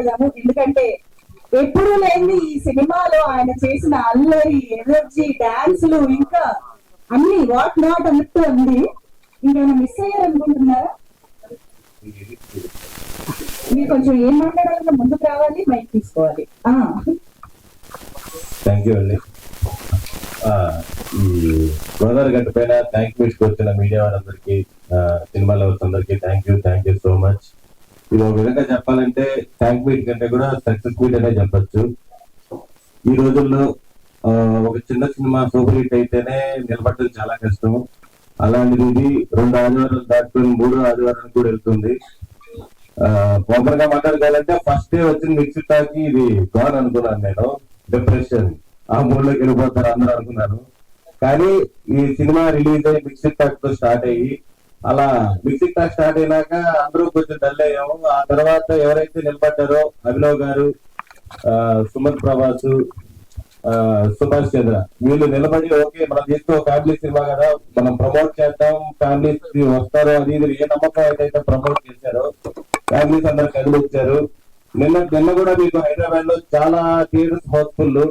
మాట్లాడదాము. ఎందుకంటే ఎప్పుడూ లేని ఈ సినిమాలో ఆయన చేసిన అల్లరి, ఎనర్జీ, డాన్సులు, ఇంకా అన్ని వాట్ నాట్ అన్నట్టు ఉంది. ఇంకేమైనా మిస్ అయ్యారనుకుంటున్నారా? మీరు కొంచెం ఏం మాట్లాడాలన్నా ముందుకు రావాలి, మైక్ తీసుకోవాలి. థ్యాంక్ యూ అండి. ఈ గోదావరి గట్టు పైన థ్యాంక్ మీట్కి వచ్చిన మీడియా వారందరికీ, సినిమా లవర్స్ అందరికీ థ్యాంక్ యూ సో మచ్. ఇది ఒక విధంగా చెప్పాలంటే థ్యాంక్ మీట్ కంటే కూడా సక్సెస్ మీట్ అనే చెప్పచ్చు. ఈ రోజుల్లో ఒక చిన్న సినిమా సూపర్ హిట్ అయితేనే నిలబడటం చాలా కష్టం. అలాంటిది ఇది 2 ఆదివారాలు దాటుకుని 3వ ఆదివారానికి కూడా వెళ్తుంది. ఓపెన్గా మాట్లాడుకోవాలంటే ఫస్ట్ డే వచ్చిన మిక్సీ టాకి ఇది గాన్ అనుకున్నాను నేను. డిప్రెషన్, ఆ మూడ్లోకి వెళ్ళిపోతారు అందరూ అనుకున్నాను. కానీ ఈ సినిమా రిలీజ్ అయ్యి మిక్సీ టాక్ తో స్టార్ట్ అయ్యి అలా మిక్సీ టాక్ స్టార్ట్ అయినాక అందరూ కొంచెం డల్ అయ్యాము. ఆ తర్వాత ఎవరైతే నిలబడ్డారో అభినవ్ గారు, సుమంత్ ప్రభాస్, సుభాష్ చంద్ర, వీళ్ళు నిలబడి ఓకే మనం చేస్తే ఫ్యామిలీ సినిమా కదా, మనం ప్రమోట్ చేద్దాం, ఫ్యామిలీస్ వస్తారు, అది ఇది ఏ నమ్మకం అయితే ప్రమోట్ చేశారో ఫ్యామిలీస్ అందరు కలిసి వచ్చారు. నిన్న కూడా మీకు హైదరాబాద్ లో చాలా థియేటర్స్ హౌస్ఫుల్.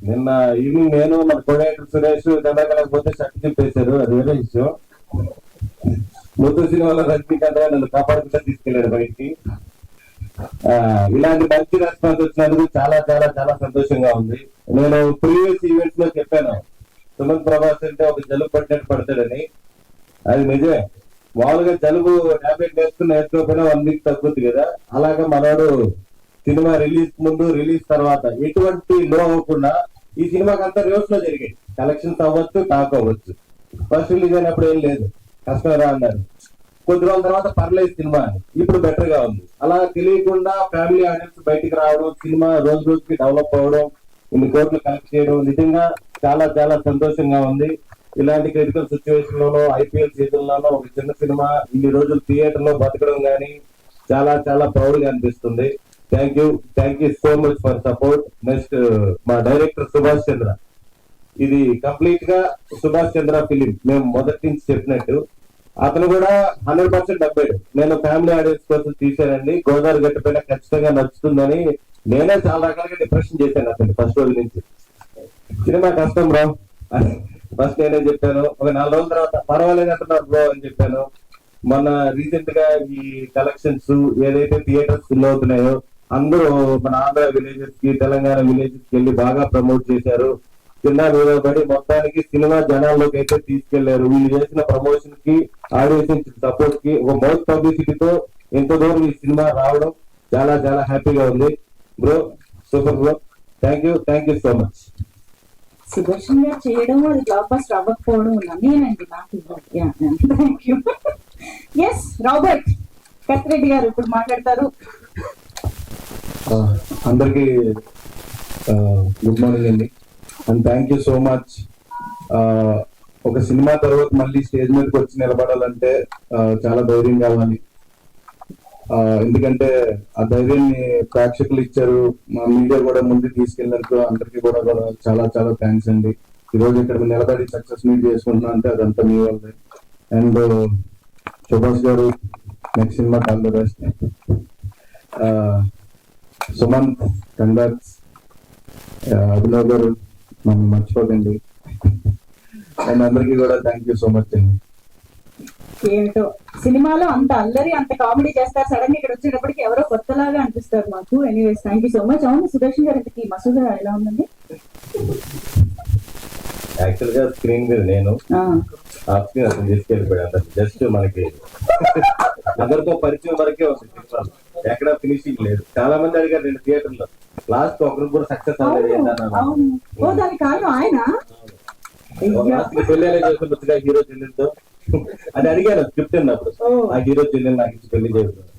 నిన్న ఈవినింగ్ నేను మన కోడైటర్ సురేష్ పోతే షర్ట్ చెప్పేశారు, అది వేరే విషయం. మొత్తం సినిమాలో రజనీకాంత్ నన్ను కాపాడుకుంటా తీసుకెళ్లాడు బయటికి. ఇలాంటి మంచి రెస్పాన్స్ వచ్చినందుకు చాలా చాలా చాలా సంతోషంగా ఉంది. నేను ప్రీవియస్ ఈవెంట్స్ లో చెప్పాను సుమంత్ ప్రభాస్ అంటే ఒక జలుబు పట్టినట్టు పడతాడని. అది నిజమే. మామూలుగా జలుబు టాబ్లెట్ వేసుకోకపోయినా 1 వీక్ తగ్గుద్ది కదా, అలాగే మనోడు సినిమా రిలీజ్ ముందు రిలీజ్ తర్వాత ఎటువంటి లో అవ్వకుండా ఈ సినిమాకి అంతా రివర్స్ లో జరిగాయి. కలెక్షన్స్ అవ్వచ్చు, టాక్ అవ్వచ్చు. ఫస్ట్ రిలీజ్ అయినప్పుడు ఏం లేదు, కష్టంగా అన్నారు. కొద్ది రోజుల తర్వాత పర్లేదు సినిమా అని, ఇప్పుడు బెటర్ గా ఉంది. అలా తెలియకుండా ఫ్యామిలీ ఆడియన్స్ బయటికి రావడం, సినిమా రోజు రోజుకి డెవలప్ అవ్వడం, ఇన్ని కోట్లు కలెక్ట్ చేయడం నిజంగా చాలా చాలా సంతోషంగా ఉంది. ఇలాంటి క్రిటికల్ సిచ్యువేషన్ లోనో, ఐపీఎల్ సీజన్ లోనో ఒక చిన్న సినిమా ఇన్ని రోజులు థియేటర్ లో బతకడం గానీ చాలా చాలా ప్రౌడ్ గా అనిపిస్తుంది. Thank you so much for support. Next మా డైరెక్టర్ సుభాష్ చంద్ర, ఇది కంప్లీట్ గా సుభాష్ చంద్ర ఫిలిం. మేము మొదటి నుంచి చెప్పినట్టు అతను కూడా 100% డబ్బాడు. నేను ఫ్యామిలీ ఆడియన్స్ కోసం తీశానండి, గోదావరి గట్టు పైన ఖచ్చితంగా నచ్చుతుందని నేనే చాలా రకాలుగా డిప్రెషన్ చేశాను అతను ఫస్ట్ రోజు నుంచి. సినిమా కష్టం బ్రో ఫస్ట్ నేనే చెప్పాను. ఒక 4 రోజుల తర్వాత పర్వాలేదు అంటున్నారు బ్రో అని చెప్పాను. మొన్న రీసెంట్ గా ఈ కలెక్షన్స్ ఏదైతే థియేటర్స్ ఫిల్ అవుతున్నాయో అందరూ మన ఆంధ్ర విలేజెస్ కి, తెలంగాణ విలేజెస్ కి వెళ్ళి బాగా ప్రమోట్ చేశారు. చిన్న పడి మొత్తానికి సినిమా జనాల్లోకి అయితే తీసుకెళ్లారు. వీళ్ళు చేసిన ప్రమోషన్ కి, ఆడియన్స్ సపోర్ట్ కి, ఒక మౌత్ పబ్లిసిటీతో ఎంత దూరం ఈ సినిమా రావడం చాలా చాలా హ్యాపీగా ఉంది. Bro super bro, thank you so much. Sudarshan గారు చేయడం, అది బ్లాక్ బస్టర్ అవ్వకపోవడం నేనండి నాకు. Thank you. Yes Robert Kattireddy గారు ఇప్పుడు మాట్లాడతారు. అందరికి గుడ్ మార్నింగ్ అండి, and thank you so much. ఒక సినిమా తర్వాత మళ్ళీ స్టేజ్ మీదకి వచ్చి నిలబడాలంటే చాలా ధైర్యం కావాలి. ఎందుకంటే ఆ ధైర్యాన్ని ప్రేక్షకులు ఇచ్చారు, మా మీడియా కూడా ముందుకు తీసుకెళ్ళినందుకు అందరికీ కూడా చాలా చాలా థ్యాంక్స్ అండి. ఈ రోజు ఇక్కడ నిలబడి సక్సెస్ మీట్ చేసుకుంటున్నా అంటే అదంతా మీ వల్లే. అండ్ సుభాష్ గారు next cinema all the best. Sumanth congrats. Abhinav గారు మనం మర్చిపోకండి. అండ్ అందరికీ కూడా థ్యాంక్ యూ సో మచ్ అండి. ఏమిటో సినిమాలో అంత అల్లరి, అంత కామెడీ చేస్తారు, సడన్ గా ఇక్కడ వచ్చేటప్పటికి ఎవరో కొత్తలాగా అనిపిస్తారు మాకు. Anyways thank you so much. అవును సుదర్శన్ గారు, ఇంతకీ మసూద ఎలా ఉందండి? యాక్చువల్ గా స్క్రీన్ మీద నేను అతను తీసుకెళ్ళిపోయాడు. జస్ట్ మనకి అందరితో పరిచయం వరకే వస్తుంది, ఎక్కడ ఫినిషింగ్ లేదు. చాలా మంది అడిగారు 2 థియేటర్లో, లాస్ట్ ఒకరికి కూడా సక్సెస్ అవ్వలేదు. పెళ్ళి చేస్తున్నట్టుగా హీరో చెల్లెలతో అది అడిగాను స్క్రిప్ట్ అన్నప్పుడు, ఆ హీరో చెల్లెలు నాకు ఇచ్చి పెళ్లి చేస్తున్నాను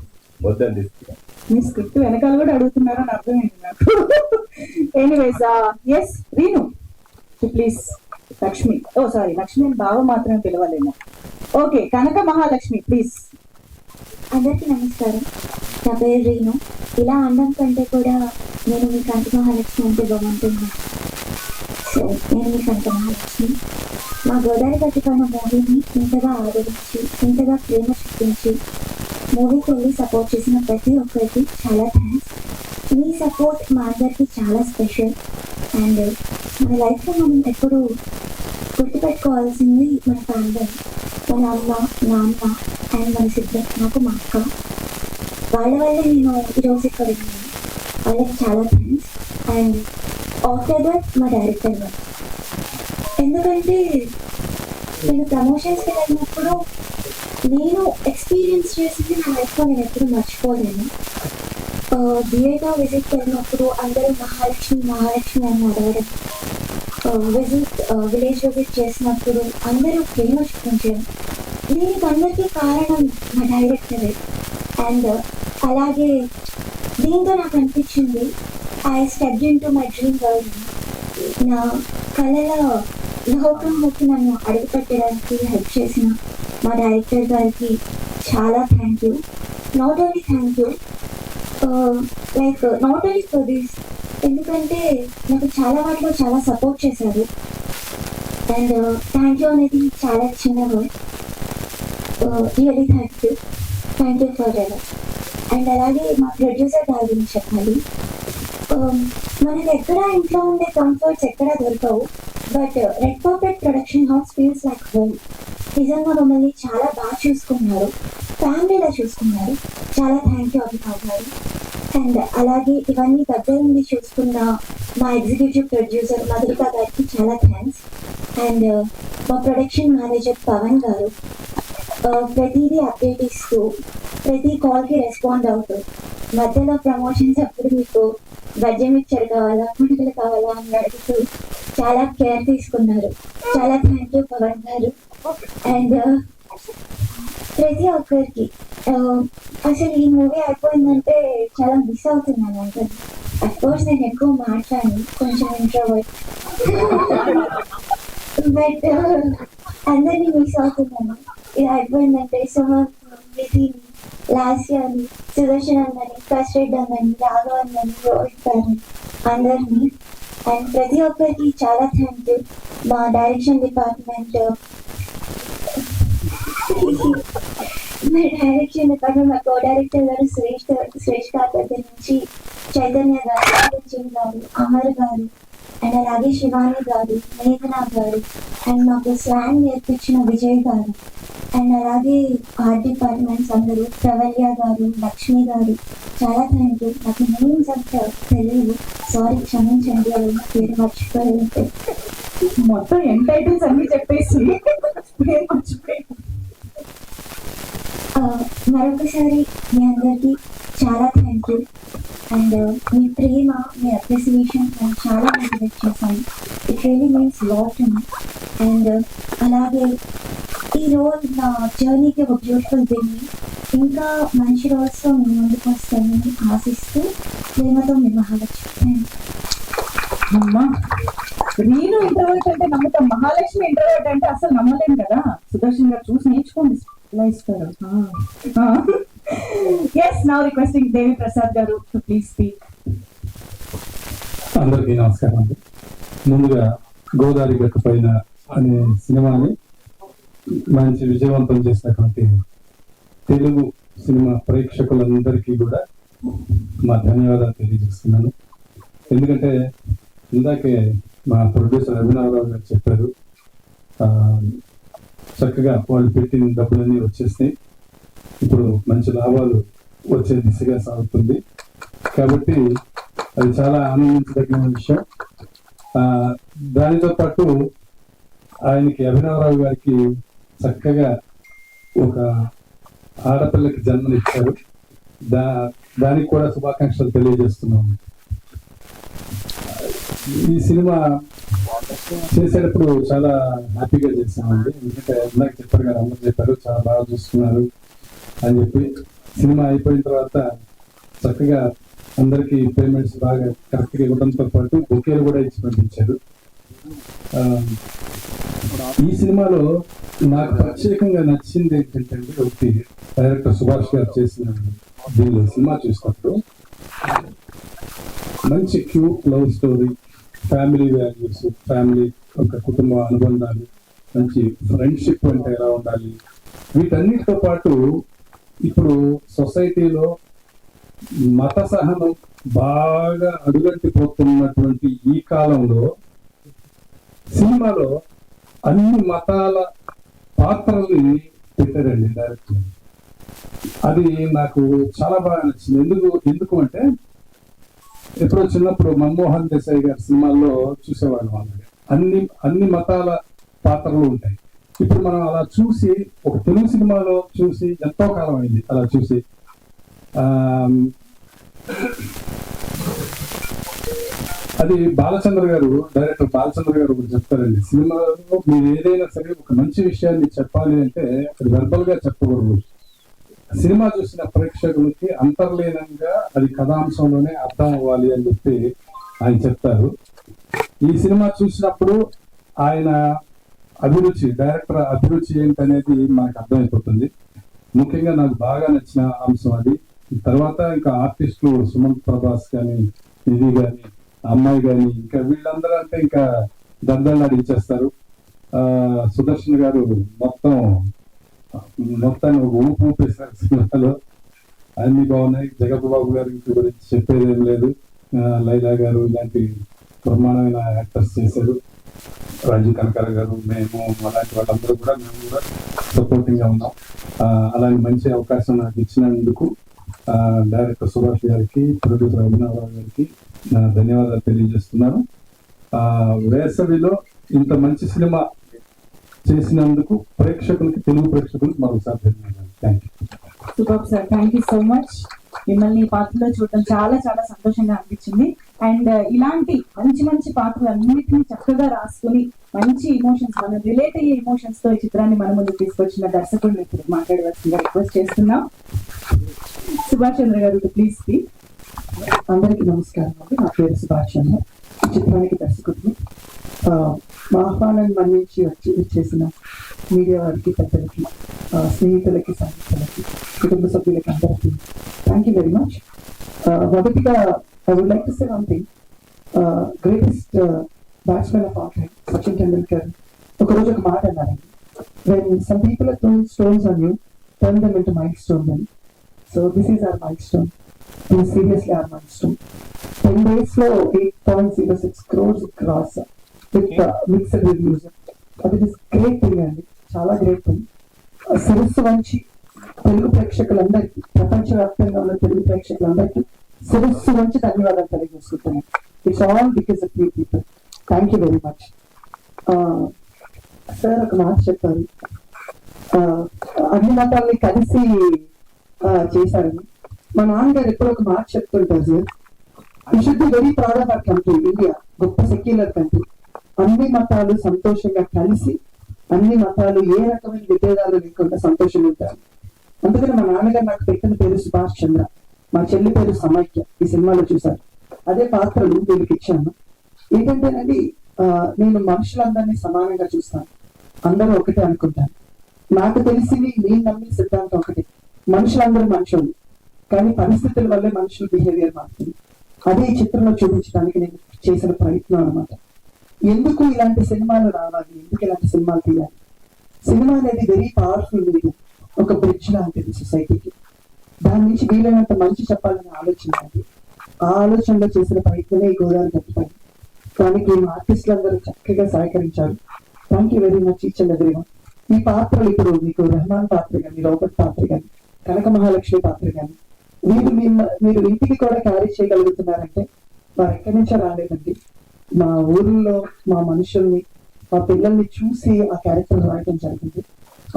వద్దని తీసుకున్నాను. మీ స్క్రిప్ట్ వెనకాల కూడా అడుగుతున్నారని అర్థమైంది నాకు. Anyways yes Reenu please. Lakshmi, oh sorry Lakshmi అని బావ మాత్రమే పిలవలేము. Okay Kanaka Mahalakshmi please. అందరికీ నమస్కారం, నా పేరు రీను. ఇలా అనడం కంటే కూడా నేను మీ కనక మహాలక్ష్మి అంటే బాగుంటుంది. సో నేను మీ కనక మహాలక్ష్మి. మా గోదావరి గట్టిపైన మూవీని ఇంతగా ఆదరించి, ఇంతగా ప్రేమ చూపించి మూవీకి వెళ్ళి సపోర్ట్ చేసిన ప్రతి ఒక్కరికి చాలా థ్యాంక్స్. మీ సపోర్ట్ మా అందరికి చాలా స్పెషల్. అండ్ మన లైఫ్లో మనం ఎప్పుడు గుర్తుపెట్టుకోవాల్సింది మన ఫ్యామిలీ, మన అమ్మ, నాన్న అండ్ మన సిబ్బంది, నాకు మా అక్క. వాళ్ళ వల్ల నేను ఈరోజు ఇక్కడ ఉన్నాను. వాళ్ళకి చాలా థ్యాంక్స్. అండ్ ఆఫ్టర్ దట్ మా డైరెక్టర్ గారు, ఎందుకంటే నేను ప్రమోషన్స్కి వెళ్ళినప్పుడు నేను ఎక్స్పీరియన్స్ చేసింది నా లైఫ్లో నేను ఎప్పుడు మర్చిపోలేను. థియేటర్ విజిట్ వెళ్ళినప్పుడు అందరూ మహాలక్ష్మి మహాలక్ష్మి అని అడగడం, విలేజ్ విజిట్ చేసినప్పుడు అందరూ ప్రేమ చూపించారు. దీనికి అందరికీ కారణం మా డైరెక్టరే. అండ్ అలాగే దీంతో నాకు అనిపించింది I step in to my dream world. నా కళల లోకంలోకి నన్ను అడుగుపెట్టడానికి హెల్ప్ చేసిన మా డైరెక్టర్ గారికి చాలా thank you. Not only thank you, like not only for this, ఎందుకంటే నాకు చాలా వాటిలో చాలా సపోర్ట్ చేశారు. అండ్ థ్యాంక్ యూ అనేది చాలా చిన్న word. Really thank you for ever. And అలాగే మా ప్రొడ్యూసర్ గారి గురించి చెప్పాలి. మనకి ఎక్కడ ఇంట్లో ఉండే కంఫర్ట్స్ ఎక్కడ దొరకవు, but red carpet production house feels like home. నిజంగా మమ్మల్ని చాలా బాగా చూసుకున్నారు, ఫ్యామిలీలా చూసుకున్నారు. చాలా థ్యాంక్ యూ అభినవ్ గారు. అండ్ అలాగే ఇవన్నీ దగ్గర నుండి చూసుకున్న మా ఎగ్జిక్యూటివ్ ప్రొడ్యూసర్ మధురిక గారికి చాలా థ్యాంక్స్. అండ్ మా ప్రొడక్షన్ మేనేజర్ పవన్ గారు ప్రతిదీ అప్డేట్ ఇస్తూ ప్రతి కాల్కి రెస్పాండ్ అవుతూ, మధ్యలో ప్రమోషన్స్ అప్పుడు మీకు బడ్జెట్ మిక్చర్ కావాలా, పుట్టుకలు కావాలా అని అడుగుతూ చాలా కేర్ తీసుకున్నారు. చాలా థ్యాంక్ యూ పవన్ గారు. అండ్ ప్రతి ఒక్కరికి అసలు ఈ మూవీ అయిపోయిందంటే చాలా మిస్ అవుతున్నాను. అంటే అఫ్కోర్స్ నేను ఎక్కువ మాట్లాడాను, కొంచెం ఇంట్రోవర్ట్, బట్ అందరినీ మిస్ అవుతున్నాను. ఇది అయిపోయిందంటే సుమతి, లాస్య అని, సుదర్శన్ అన్నని, కస్టర్డ్ అన్నని, రాఘవ్ అన్నని, రోహిత్ గారిని, అందరినీ. అండ్ ప్రతి ఒక్కరికి చాలా థ్యాంక్ యూ. మా డైరెక్షన్ డిపార్ట్మెంట్, మా కో డైరెక్టర్ గారు సురేష్ గారి దగ్గర నుంచి చైతన్య గారు, సచిన్ గారు, అమర్ గారు, అండ్ అలాగే శివాని గారు, మేఘనా గారు, అండ్ మాకు స్లాంగ్ నేర్పించిన విజయ్ గారు, అండ్ అలాగే ఆర్ట్ డిపార్ట్మెంట్స్ అందరూ, ప్రవల్య గారు, లక్ష్మి గారు, చాలా థ్యాంక్ యూ. నాకు నేమ్స్ అంతా తెలియదు, సారీ, క్షమించండి, అవి పేరు మర్చిపోయింటే. మొత్తం ఎంత ఐటమ్స్ అన్ని చెప్పేసి మరొకసారి మీ అందరికీ చాలా thank you. And me Prema, me appreciation నేను చాలా మోటివేట్ చేశాను. It really means lot to me. And అలాగే ఈ రోజు నా జర్నీకి ఒక బ్యూటిఫుల్ బిగినింగ్. ఇంకా మంచి రోజుతో మీ ముందుకు వస్తానని ఆశిస్తూ ప్రేమతో మీ మహాలక్ష్మి. అమ్మా, నేను ఇంటర్వర్ట్ అంటే నమ్ముతాం, మహాలక్ష్మి ఇంటర్వర్ట్ అంటే అసలు నమ్మలేను కదా. సుదర్శన్ గారు చూసి నేర్చుకోండి, ఇలా ఇస్తారు. ఎస్, నౌ రిక్వెస్టింగ్ దేవి ప్రసాద్ గారు టు ప్లీజ్ స్పీక్. అందరికీ నమస్కారం అండి. ముందుగా గోదావరి గట్టు పైన అనే సినిమాని మంచి విజయవంతం చేసినటువంటి తెలుగు సినిమా ప్రేక్షకులందరికీ కూడా మా ధన్యవాదాలు తెలియజేస్తున్నాను. ఎందుకంటే ఇందాకే మా ప్రొడ్యూసర్ అభినవరావు గారు చెప్పారు, చక్కగా వాళ్ళు పెట్టిన డబ్బులన్నీ వచ్చేసి ఇప్పుడు మంచి లాభాలు వచ్చే దిశగా సాగుతుంది. కాబట్టి అది చాలా ఆనందించదగిన విషయం. దానితో పాటు ఆయనకి, అభినవరావు గారికి చక్కగా ఒక ఆడపిల్లకి జన్మనిచ్చారు. దానికి కూడా శుభాకాంక్షలు తెలియజేస్తున్నాము. ఈ సినిమా చేసేటప్పుడు చాలా హ్యాపీగా చేసామండి. ఎందుకంటే ఇందాక చెప్పారు కదా, అందరూ చెప్పారు చాలా బాగా చూస్తున్నారు అని చెప్పి. సినిమా అయిపోయిన తర్వాత చక్కగా అందరికి పేమెంట్స్ బాగా కరెక్ట్గా ఇవ్వడంతో పాటు బొకేలు కూడా ఇచ్చి పంపించారు. ఈ సినిమాలో నాకు ప్రత్యేకంగా నచ్చింది ఏంటంటే, ఒకటి డైరెక్టర్ సుభాష్ గారు చేసిన దీనిలో సినిమా చూసినప్పుడు మంచి cute love story, family values, family ఒక కుటుంబ అనుబంధాలు, మంచి ఫ్రెండ్షిప్ అంటే ఎలా ఉండాలి, వీటన్నిటితో పాటు ఇప్పుడు సొసైటీలో మత సహనం బాగా అడుగంటిపోతున్నటువంటి ఈ కాలంలో సినిమాలో అన్ని మతాల పాత్రల్ని పెట్టారండి డైరెక్టర్. అది నాకు చాలా బాగా నచ్చింది. ఎందుకు అంటే ఎప్పుడో చిన్నప్పుడు మన్మోహన్ దేశాయ్ గారి సినిమాల్లో చూసేవాళ్ళం అన్నది అన్ని మతాల పాత్రలు ఉంటాయి. ఇప్పుడు మనం అలా చూసి ఒక తెలుగు సినిమాలో చూసి ఎంతో కాలం అయింది అలా చూసి. అది బాలచంద్ర గారు, డైరెక్టర్ బాలచంద్ర గారు ఒకటి చెప్తారండి, సినిమాలో మీరు ఏదైనా సరే ఒక మంచి విషయాన్ని చెప్పాలి అంటే అది వెర్బల్ గా చెప్పకూడదు, సినిమా చూసిన ప్రేక్షకులకి అంతర్లీనంగా అది కథాంశంలోనే అర్థం అవ్వాలి అని చెప్పి ఆయన చెప్తారు. ఈ సినిమా చూసినప్పుడు ఆయన అభిరుచి, డైరెక్టర్ అభిరుచి ఏంటనేది మనకు అర్థమైపోతుంది. ముఖ్యంగా నాకు బాగా నచ్చిన అంశం అది. తర్వాత ఇంకా ఆర్టిస్టులు సుమంత్ ప్రభాస్ కానీ, నిధి కానీ, అమ్మాయి కానీ, ఇంకా వీళ్ళందరూ అంటే ఇంకా దద్దల్ని అడిగిచేస్తారు. సుదర్శన్ గారు మొత్తాన్ని ఒక ఊపేశారు సినిమాలో. అన్ని బాగున్నాయి. జగపతి బాబు గారి గురించి చెప్పేది ఏం లేదు. లైలా గారు ఇలాంటి బ్రహ్మాండమైన యాక్టర్స్ చేశారు. రాజీవ్ కనకాల గారు, మేము అలాంటి వాళ్ళందరూ కూడా మేము కూడా సపోర్టింగ్ గా ఉన్నాం. అలాంటి మంచి అవకాశం నాకు ఇచ్చినందుకు డైరెక్టర్ సుభాష్ గారికి, ప్రొడ్యూసర్ అభినవరావు గారికి ధన్యవాదాలు తెలియజేస్తున్నాను. వేసవిలో ఇంత మంచి సినిమా చేసినందుకు ప్రేక్షకులకి, తెలుగు ప్రేక్షకులకి మరోసారి ధన్యవాదాలు. Thank you. Super sir, thank you so much. మిమ్మల్ని ఈ పాత్రలో చూడటం చాలా చాలా సంతోషంగా అనిపించింది. అండ్ ఇలాంటి మంచి మంచి పాత్రలు అన్నిటినీ చక్కగా రాసుకుని మంచి ఎమోషన్స్, మనం రిలేట్ అయ్యే ఎమోషన్స్ తో ఈ చిత్రాన్ని మన ముందు తీసుకొచ్చిన దర్శకుడిని ఇప్పుడు మాట్లాడవలసిందిగా రిక్వెస్ట్ చేస్తున్నాం. సుభాష్ చంద్ర గారు, ప్లీజ్ స్పీక్. అందరికీ నమస్కారం అండి. నా పేరు సుభాష్ చంద్ర, ఈ చిత్రానికి దర్శకుడిని. మా ఆహ్వానాన్ని మన్నించి వచ్చి చేసిన మీడియా వారికి, పెద్దలకి, స్నేహితులకి, సంస్థలకి, కుటుంబ సభ్యులకి అందరికీ థ్యాంక్ యూ వెరీ మచ్. మొదటిగా I would like to say one thing. Greatest batsmen of all time Sachin Tendulkar ఒకరోజు ఒక మాట అన్నారండి, when some people are throwing stones on you, turn them into milestones అని. So this is our milestone. This is seriously our milestone. 10 days లో 8.06 crores cross with mixed reviews. అది is great thing అండి, చాలా great thing. శిరస్సు వంచి తెలుగు ప్రేక్షకులందరికీ, ప్రపంచవ్యాప్తంగా ఉన్న తెలుగు ప్రేక్షకులందరికీ శిరస్సు వంచి ధన్యవాదాలు తెలియజేసుకుంటున్నాను. It's all because of you people. Thank you very much. Sir ఒక మాట చెప్పారు, అన్ని మతాల్ని కలిసి చేశారని. మా నాన్నగారు ఎప్పుడు ఒక మాట చెప్తుంటారు sir, you should be very proud of our country India, గొప్ప సెక్యులర్ కంట్రీ. అన్ని మతాలు సంతోషంగా కలిసి, అన్ని మతాలు ఏ రకమైన విభేదాలు లేకుండా సంతోషంగా ఉంటారు. అందుకని మా నాన్నగారు నాకు పెట్టిన పేరు సుభాష్ చంద్ర, మా చెల్లి పేరు సమైక్య. ఈ సినిమాలో చూశారు, అదే పాత్రలు వీళ్ళకి ఇచ్చాను. ఏంటంటేనండి, నేను మనుషులందరినీ సమానంగా చూస్తాను, అందరూ ఒకటే అనుకుంటాను. నాకు తెలిసింది, నేను నమ్మిన సిద్ధాంతం ఒకటి, మనుషులందరూ మనుషులు, కానీ పరిస్థితుల వల్లే మనుషుల బిహేవియర్ మారుతుంది. అదే ఈ చిత్రంలో చూపించడానికి నేను చేసిన ప్రయత్నం అనమాట. ఎందుకు ఇలాంటి సినిమాలు రావాలి, ఎందుకు ఇలాంటి సినిమాలు తీయాలి? సినిమా అనేది వెరీ పవర్ఫుల్ మీడియం, ఒక బ్రిడ్జ్ లాంటిది సొసైటీకి. దాని నుంచి వీలైనంత మంచి చెప్పాలనే ఆలోచన అది. ఆ ఆలోచనలో చేసిన ప్రయత్నమే ఈ గోదావరి గట్టిపై. దానికి ఆర్టిస్టులు అందరూ చక్కగా సహకరించారు. Thank you very much each and everyone. ఈ పాత్రలు ఇప్పుడు మీకు రెహమాన్ పాత్ర కానీ, రోబర్ట్ పాత్ర కానీ, కనక మహాలక్ష్మి పాత్ర కానీ, మీరు ఇంటికి కూడా క్యారీ చేయగలుగుతున్నారంటే వారు ఎక్కడి నుంచో రాలేదండి. మా ఊర్లో మా మనుషుల్ని, మా పిల్లల్ని చూసి ఆ క్యారెక్టర్ రాయడం జరిగింది.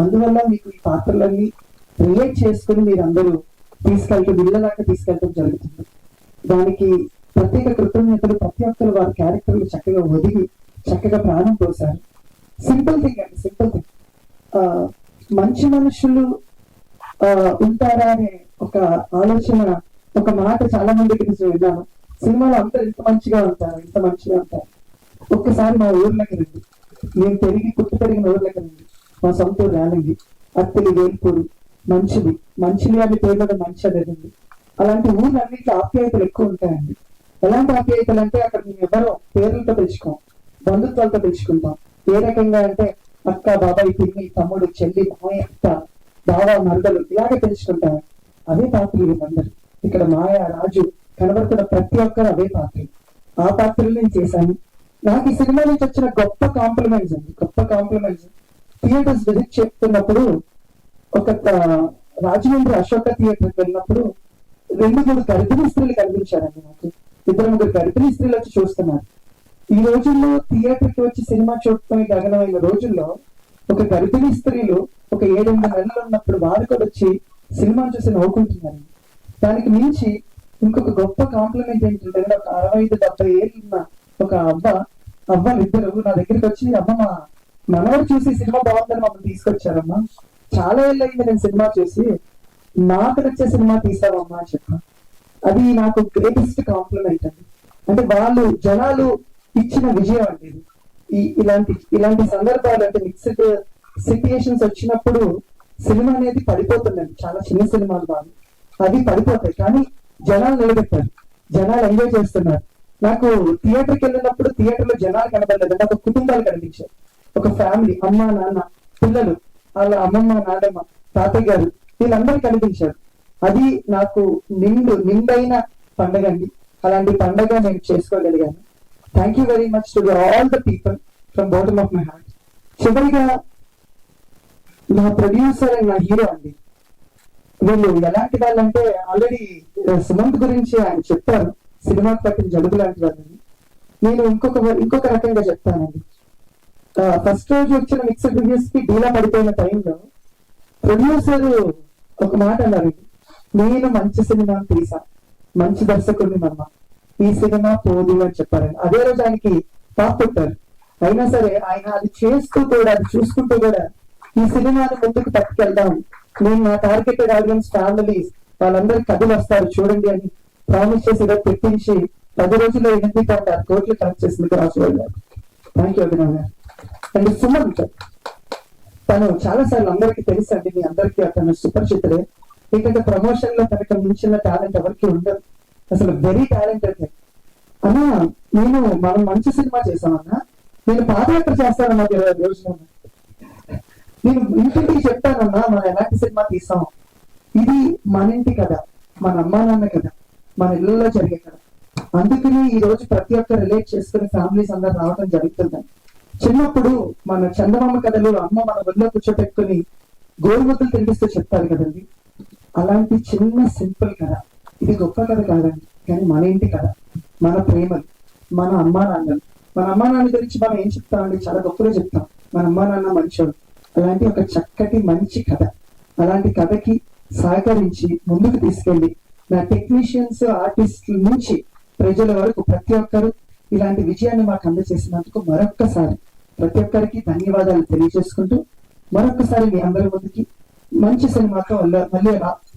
అందువల్ల మీకు ఈ పాత్రలన్నీ రిలేట్ చేసుకుని మీరు అందరూ ఇళ్ళదాకా తీసుకెళ్ళడం జరుగుతుంది. దానికి ప్రత్యేక కృతజ్ఞతలు. ప్రతి ఒక్కరు వారి క్యారెక్టర్లు చక్కగా ఒదిగి చక్కగా ప్రాణం పోసారు. సింపుల్ థింగ్ అండి, సింపుల్ థింగ్. మంచి మనుషులు ఉంటారా అనే ఒక ఆలోచన, ఒక మాట చాలా మందికి విన్నాను. సినిమాలో అంతా ఇంత మంచిగా ఉంటారు, ఇంత మంచిగా ఉంటారు. ఒక్కసారి మా ఊర్లోకి రండి, నేను పుట్టి పెరిగిన ఊర్లోకి రండి. మా సొంత ఊరు రాలండి, అత్తిలి, వేల్పూరు, మంచిలి అని పేర్లో మంచి అనేది ఉంది. అలాంటి ఊర్లన్నింటి ఆప్యాయతలు ఎక్కువ ఉంటాయండి. ఎలాంటి ఆప్యాయతలు అంటే అక్కడ మేము ఎవరో పేర్లతో పిలుచుకోం, బంధుత్వాలతో పిలుచుకుంటాం. ఏ రకంగా అంటే అక్క, బాబాయ్, పిన్ని, తమ్ముడు, చెల్లి, మాయ, అత్త, బావ, మరదలు ఇలాగే తెలుసుకుంటారు. అదే పాత్రలు వీళ్ళందరూ. ఇక్కడ మాయ, రాజు, కనబడుతున్న ప్రతి ఒక్కరు అవే పాత్రలు. ఆ పాత్రలు నేను చేశాను. నాకు ఈ సినిమా నుంచి వచ్చిన గొప్ప కాంప్లిమెంట్స్ అండి, గొప్ప కాంప్లిమెంట్స్. థియేటర్స్ విజిట్ చేస్తున్నప్పుడు ఒక రాజమండ్రి అశోక థియేటర్కి వెళ్ళినప్పుడు 2-3 గర్భిణీ స్త్రీలు కనిపించారండి నాకు. 2-3 గర్భిణీ స్త్రీలు వచ్చి చూస్తున్నారు. ఈ రోజుల్లో థియేటర్కి వచ్చి సినిమా చూడటమే గగనమైన రోజుల్లో ఒక గర్భిణీ స్త్రీలు ఒక 7-8 నెలలు ఉన్నప్పుడు వారు కూడా వచ్చి సినిమా చూసి నవ్వుకుంటున్నారు. దానికి మించి ఇంకొక గొప్ప కాంప్లిమెంట్ ఏంటంటే, ఒక 65-70 ఏళ్ళు ఉన్న ఒక అవ్వలు ఇద్దరు నా దగ్గరికి వచ్చి, అమ్మ మా మనవాడు చూసి సినిమా బాగుందని మమ్మల్ని తీసుకొచ్చారమ్మా, చాలా ఏళ్ళు అయింది నేను సినిమా చూసి, నాకు నచ్చే సినిమా తీసావమ్మా అని చెప్పాను. అది నాకు గ్రేటెస్ట్ కాంప్లిమెంట్ అండి. అంటే వాళ్ళు జనాలు ఇచ్చిన విజయం అండి ఇది. ఇలాంటి సందర్భాలు అంటే మిక్స్డ్ సిచ్యుయేషన్స్ వచ్చినప్పుడు సినిమా అనేది పడిపోతుందండి. చాలా చిన్న సినిమాలు బాగా అవి పడిపోతాయి, కానీ జనాలు నిలబెట్టారు, జనాలు ఎంజాయ్ చేస్తున్నారు. నాకు థియేటర్కి వెళ్ళినప్పుడు థియేటర్ లో జనాలు కనబడలేదు, నాకు కుటుంబాలు కనిపించారు. ఒక ఫ్యామిలీ, అమ్మ నాన్న పిల్లలు, వాళ్ళ అమ్మమ్మ నాన్నమ్మ తాతయ్య గారు, వీళ్ళందరూ కనిపించారు. అది నాకు నిండైన పండగ అండి. అలాంటి పండగ నేను చేసుకోగలిగాను. Thank you very much to all the people from bottom of my heart. చివరిగా నా ప్రొడ్యూసర్ అండ్ నా హీరో అండి. వీళ్ళు ఎలాంటి వాళ్ళంటే, ఆల్రెడీ సుమంత్ గురించి ఆయన చెప్పారు, సినిమాకి పట్టిన జలుబు లాంటి వాళ్ళని. నేను ఇంకొక రకంగా చెప్తానండి. ఫస్ట్ రోజు వచ్చిన మిక్స్డ్ రివ్యూస్ కి డీలా పడిపోయిన టైంలో ప్రొడ్యూసర్ ఒక మాట అన్నారు, నేను మంచి సినిమా తీసా, మంచి దర్శకుడిని నమ్మ, ఈ సినిమా పోదు అని చెప్పారండి. అదే రోజు ఆయనకి పాప పుట్టారు. అయినా సరే ఆయన అది చేస్తూ కూడా, అది చూసుకుంటూ కూడా ఈ సినిమాని ముందుకు పట్టుకెళ్దాం, నేను నా టార్గెటెడ్ ఆడియన్స్ ఫ్యామిలీస్ వాళ్ళందరికీ కథలు వస్తారు చూడండి అని ప్రామిస్ చేసి ఇలా పెట్టించి 10 రోజుల్లో 8.6 కోట్లు కలెక్ట్ చేసింది రాజువారి గారు. థ్యాంక్ యూ అభినవ్ గారు. అండ్ సుమంత్, తను చాలా సార్లు అందరికీ తెలుసు అండి, మీ అందరికీ అతను సుపరిచితుడే. ఎందుకంటే ప్రమోషన్ లో తనకు మించిన టాలెంట్ ఎవరికి ఉండదు, అసలు వెరీ టాలెంటెడ్. అన్నా మనం మంచి సినిమా చేసామన్నా, నేను పాదయాత్ర చేస్తానన్నా 20 రోజులు, నేను ఇంటింటికి చెప్తానన్నా మనం ఎలాంటి సినిమా తీసాం, ఇది మన ఇంటి కదా, మన అమ్మా నాన్న కదా, మన ఇళ్ళలో జరిగే కదా. అందుకని ఈ రోజు ప్రతి ఒక్క రిలేట్ చేసుకుని ఫ్యామిలీస్ అందరు రావడం జరుగుతుందని. చిన్నప్పుడు మన చందమామ కథలు అమ్మ మన ఒళ్ళో కూర్చోపెట్టుకుని గోరుముద్దలు తినిపిస్తూ చెప్తారు కదండి, అలాంటి చిన్న సింపుల్ కథ. ఇది గొప్ప కథ కాదండి, కానీ మన ఇంటి కథ, మన ప్రేమలు, మన అమ్మా నాన్న గురించి మనం ఏం చెప్తామండి, చాలా గొప్పగా చెప్తాం, మన అమ్మా నాన్న మంచోళ్ళు. అలాంటి ఒక చక్కటి మంచి కథ, అలాంటి కథకి సహకరించి ముందుకు తీసుకెళ్లి నా టెక్నీషియన్స్, ఆర్టిస్టుల నుంచి ప్రజల వరకు ప్రతి ఒక్కరు ఇలాంటి విజయాన్ని మాకు అందజేసినందుకు మరొక్కసారి ప్రతి ఒక్కరికి ధన్యవాదాలు తెలియజేసుకుంటూ, మరొక్కసారి మీ అందరి ముందుకి మంచి సినిమాతో మళ్ళీ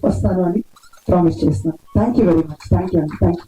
వస్తాను అని ప్రామిస్ చేస్తున్నాను. Thank you very much. Thank you అండి. Thank you.